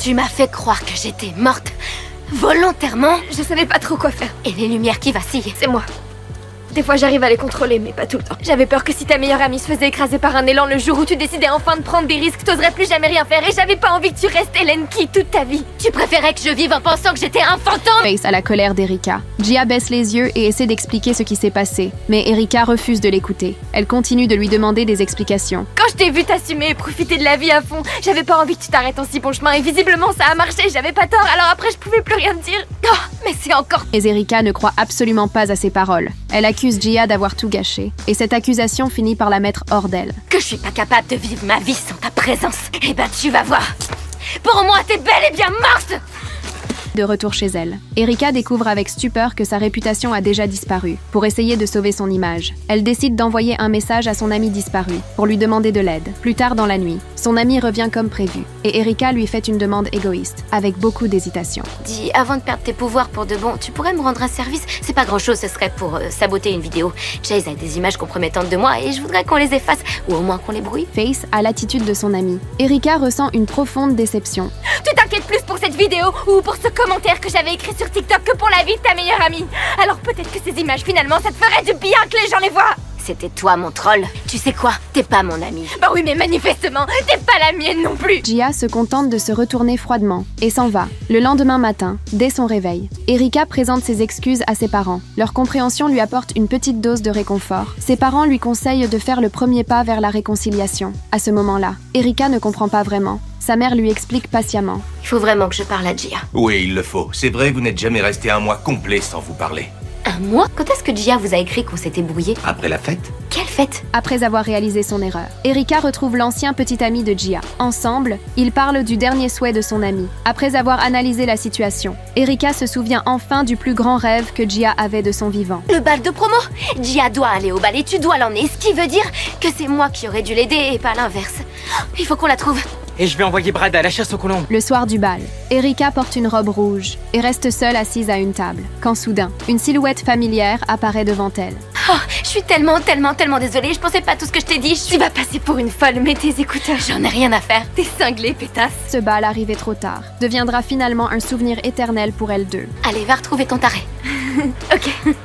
Tu m'as fait croire que j'étais morte. Volontairement. Je savais pas trop quoi faire. Et les lumières qui vacillent. C'est moi. Des fois j'arrive à les contrôler, mais pas tout le temps. J'avais peur que si ta meilleure amie se faisait écraser par un élan le jour où tu décidais enfin de prendre des risques, t'oserais plus jamais rien faire et j'avais pas envie que tu restes Hélène Key toute ta vie. Tu préférais que je vive en pensant que j'étais un fantôme? Face à la colère d'Erika. Gia baisse les yeux et essaie d'expliquer ce qui s'est passé, mais Erika refuse de l'écouter. Elle continue de lui demander des explications. Quand je t'ai vu t'assumer et profiter de la vie à fond, j'avais pas envie que tu t'arrêtes en si bon chemin et visiblement ça a marché, j'avais pas tort, alors après je pouvais plus rien te dire. Oh, mais c'est encore... Mais Erika ne croit absolument pas à ses paroles. Elle accuse Gia d'avoir tout gâché, et cette accusation finit par la mettre hors d'elle. Que je suis pas capable de vivre ma vie sans ta présence. Eh ben tu vas voir. Pour moi, t'es bel et bien morte. De retour chez elle, Erika découvre avec stupeur que sa réputation a déjà disparu. Pour essayer de sauver son image, elle décide d'envoyer un message à son ami disparu pour lui demander de l'aide. Plus tard dans la nuit, son ami revient comme prévu et Erika lui fait une demande égoïste, avec beaucoup d'hésitation. Dis, avant de perdre tes pouvoirs pour de bon, tu pourrais me rendre un service? C'est pas grand-chose, ce serait pour saboter une vidéo. Chase a des images compromettantes de moi et je voudrais qu'on les efface, ou au moins qu'on les brouille. Face a l'attitude de son ami. Erika ressent une profonde déception. Tu t'inquiètes plus pour cette vidéo ou pour ce commentaire que j'avais écrit sur TikTok que pour la vie de ta meilleure amie. Alors peut-être que ces images finalement ça te ferait du bien que les gens les voient. C'était toi mon troll. Tu sais quoi? T'es pas mon ami. Bah oui mais manifestement, t'es pas la mienne non plus. Gia se contente de se retourner froidement et s'en va. Le lendemain matin, dès son réveil, Erika présente ses excuses à ses parents. Leur compréhension lui apporte une petite dose de réconfort. Ses parents lui conseillent de faire le premier pas vers la réconciliation. À ce moment-là, Erika ne comprend pas vraiment. Sa mère lui explique patiemment. Il faut vraiment que je parle à Gia. Oui, il le faut. C'est vrai, vous n'êtes jamais resté un mois complet sans vous parler. Un mois? Quand est-ce que Gia vous a écrit qu'on s'était brouillé? Après la fête? Quelle fête? Après avoir réalisé son erreur, Erika retrouve l'ancien petit ami de Gia. Ensemble, ils parlent du dernier souhait de son ami. Après avoir analysé la situation, Erika se souvient enfin du plus grand rêve que Gia avait de son vivant. Le bal de promo? Gia doit aller au bal et tu dois l'emmener, ce qui veut dire que c'est moi qui aurais dû l'aider et pas l'inverse. Il faut qu'on la trouve. Et je vais envoyer Brad à la chasse aux colombes. Le soir du bal, Erika porte une robe rouge et reste seule assise à une table, quand soudain, une silhouette familière apparaît devant elle. Oh, je suis tellement désolée, je pensais pas tout ce que je t'ai dit. Tu vas passer pour une folle, mets tes écouteurs. J'en ai rien à faire. T'es cinglée, pétasse. Ce bal arrivé trop tard deviendra finalement un souvenir éternel pour elles deux. Allez, va retrouver ton taré. Ok.